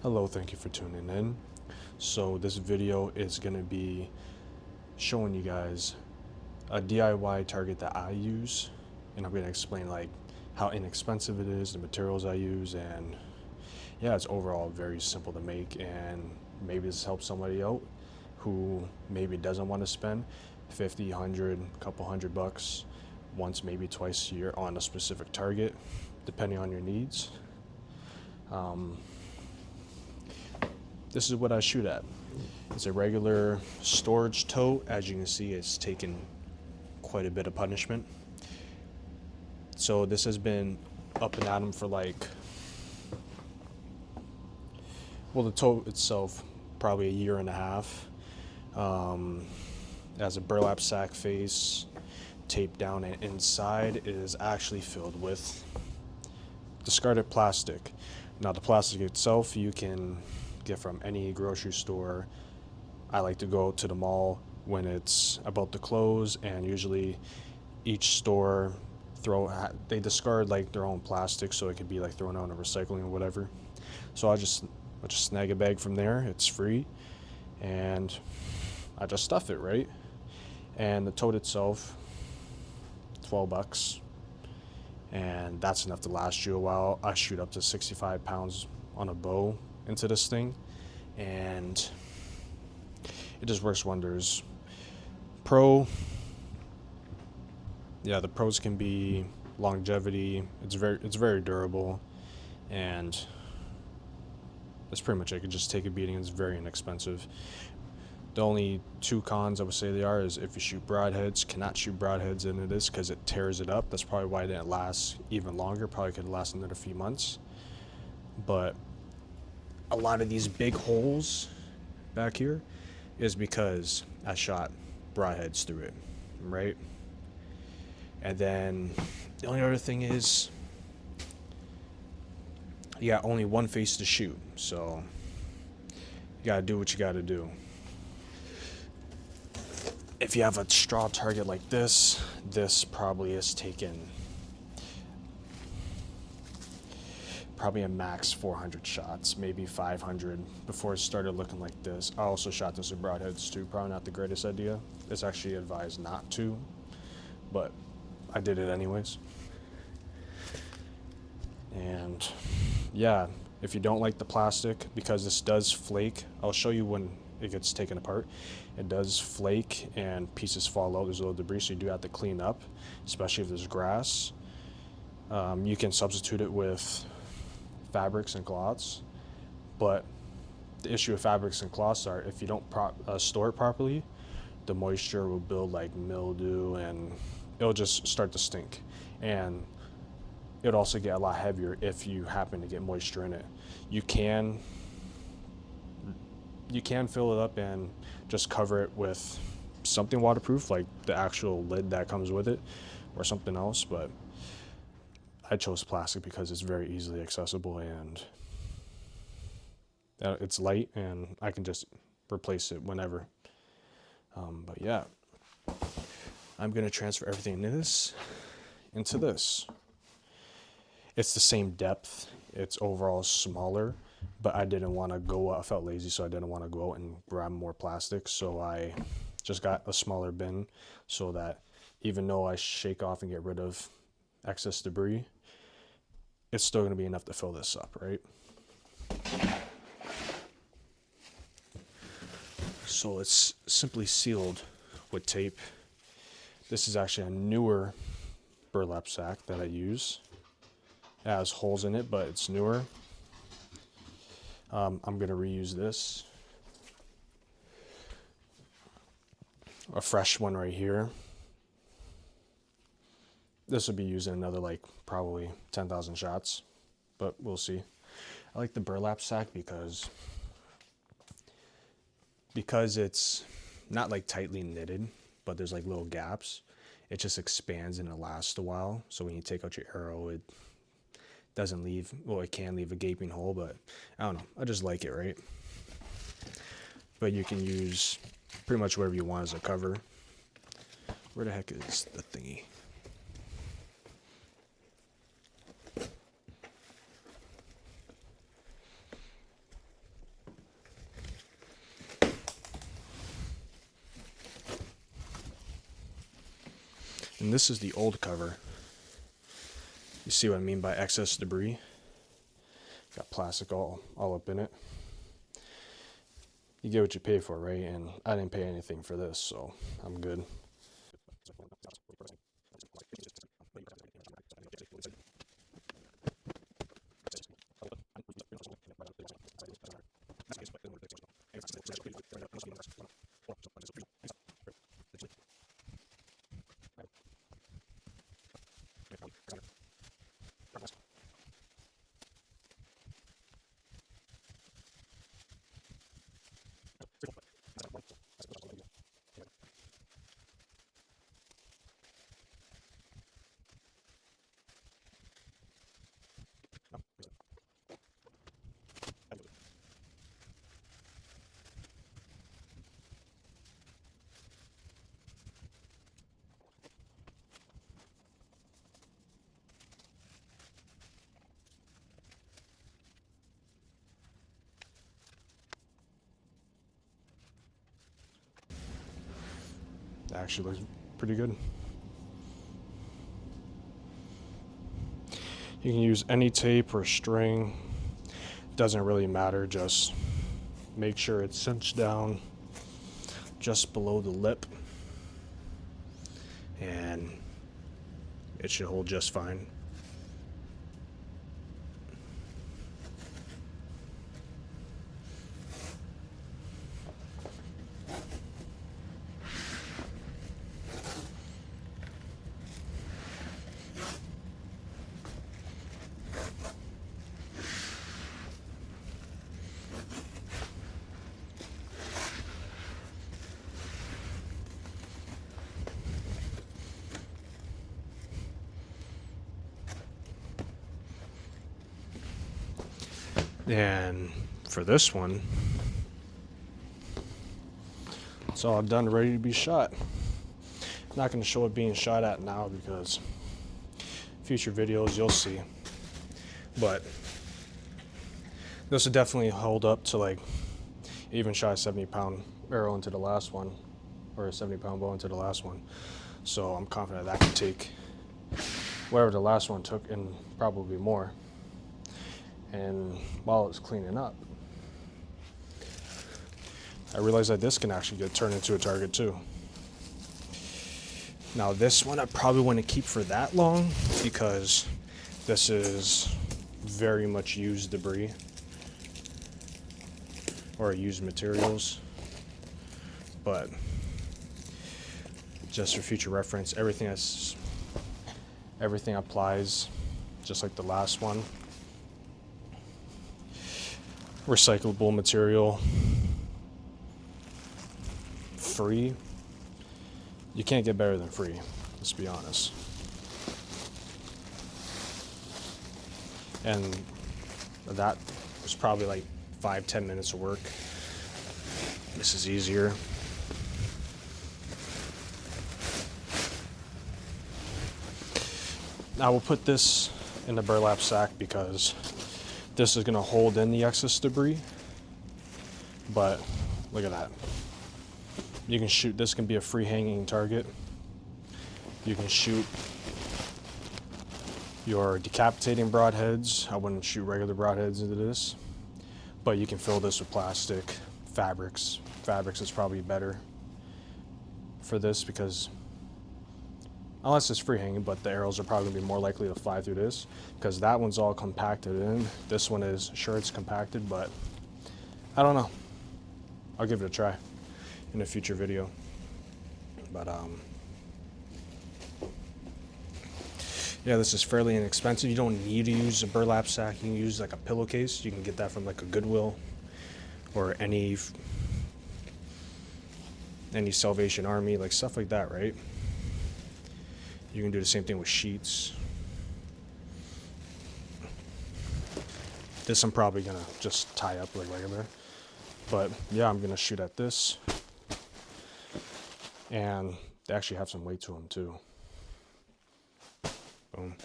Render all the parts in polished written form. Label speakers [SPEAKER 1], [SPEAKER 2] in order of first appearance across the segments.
[SPEAKER 1] Hello, thank you for tuning in. So this video is going to be showing you guys a DIY target that I use, and I'm going to explain like how inexpensive it is, the materials I use, and yeah, it's overall very simple to make, and maybe this helps somebody out who maybe doesn't want to spend 50, 100, couple $100 once, maybe twice a year on a specific target, depending on your needs. This is what I shoot at. It's a regular storage tote. As you can see, it's taken quite a bit of punishment. So this has been up and at 'em for like, well, the tote itself, probably a year and a half. It has a burlap sack face taped down, and inside it is actually filled with discarded plastic. Now the plastic itself you can get from any grocery store. I like to go to the mall when it's about to close, and usually each store they discard like their own plastic, so it could be like thrown out in recycling or whatever. So I'll just snag a bag from there. It's free, and I just stuff it, right? And the tote itself, $12, and that's enough to last you a while. I shoot up to 65 pounds on a bow into this thing, and it just works wonders. The pros can be longevity. It's very durable, and that's pretty much it. You can just take a beating. It's very inexpensive. The only two cons I would say they are is if you shoot broadheads, cannot shoot broadheads into this because it tears it up. That's probably why it didn't last even longer. Probably could last another few months. But a lot of these big holes back here is because I shot broadheads through it, right? And then the only other thing is you got only one face to shoot, so you gotta do what you gotta do. If you have a straw target like this probably is taken probably a max 400 shots, maybe 500 before it started looking like this. I also shot this with broadheads too. Probably not the greatest idea. It's actually advised not to, but I did it anyways. And yeah, if you don't like the plastic, because this does flake, I'll show you when it gets taken apart. It does flake and pieces fall out. There's a little debris, so you do have to clean up, especially if there's grass. You can substitute it with fabrics and cloths, but the issue with fabrics and cloths are if you don't store it properly, the moisture will build like mildew and it'll just start to stink, and it'll also get a lot heavier if you happen to get moisture in it. You can fill it up and just cover it with something waterproof, like the actual lid that comes with it or something else, but I chose plastic because it's very easily accessible, and it's light, and I can just replace it whenever. But yeah, I'm going to transfer everything into this. It's the same depth. It's overall smaller, but I didn't want to go out. I felt lazy, so I didn't want to go out and grab more plastic. So I just got a smaller bin so that even though I shake off and get rid of excess debris, it's still going to be enough to fill this up, right? So it's simply sealed with tape. This is actually a newer burlap sack that I use. It has holes in it, but it's newer. I'm going to reuse this. A fresh one right here. This will be used in another like probably 10,000 shots, but we'll see. I like the burlap sack because it's not like tightly knitted, but there's like little gaps. It just expands and it lasts a while. So when you take out your arrow, it doesn't leave, well, it can leave a gaping hole, but I don't know. I just like it, right? But you can use pretty much whatever you want as a cover. Where the heck is the thingy? And this is the old cover. You see what I mean by excess debris? Got plastic all up in it. You get what you pay for, right? And I didn't pay anything for this, so I'm good. It actually looks pretty good. You can use any tape or string. Doesn't really matter, just make sure it's cinched down just below the lip, and it should hold just fine. And for this one, it's all done, ready to be shot. Not going to show it being shot at now because future videos you'll see. But this will definitely hold up to, like, even shot a 70-pound arrow into the last one, or a 70-pound bow into the last one. So I'm confident that can take whatever the last one took and probably more. And while it's cleaning up, I realized that this can actually get turned into a target too. Now this one I probably wouldn't keep for that long because this is very much used debris or used materials. But just for future reference, everything applies just like the last one. Recyclable material, free. You can't get better than free, let's be honest. And that was probably like 5-10 minutes of work. This is easier. Now we'll put this in the burlap sack because this is going to hold in the excess debris. But look at that. You can shoot, this can be a free hanging target. You can shoot your decapitating broadheads. I wouldn't shoot regular broadheads into this. But you can fill this with plastic, fabrics. Fabrics is probably better for this because, unless it's free hanging, but the arrows are probably going to be more likely to fly through this because that one's all compacted in. This one is, sure, it's compacted, but I don't know. I'll give it a try in a future video. But yeah, this is fairly inexpensive. You don't need to use a burlap sack. You can use like a pillowcase. You can get that from like a Goodwill or any Salvation Army, like stuff like that, right? You can do the same thing with sheets. This I'm probably gonna just tie up like regular. But yeah, I'm gonna shoot at this. And they actually have some weight to them too. Boom.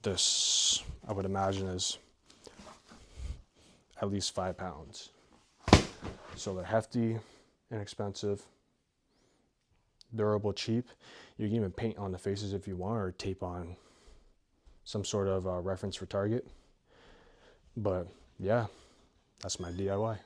[SPEAKER 1] This, I would imagine, is at least 5 pounds. So they're hefty, inexpensive, durable, cheap. You can even paint on the faces if you want, or tape on some sort of reference for target. But yeah, that's my DIY.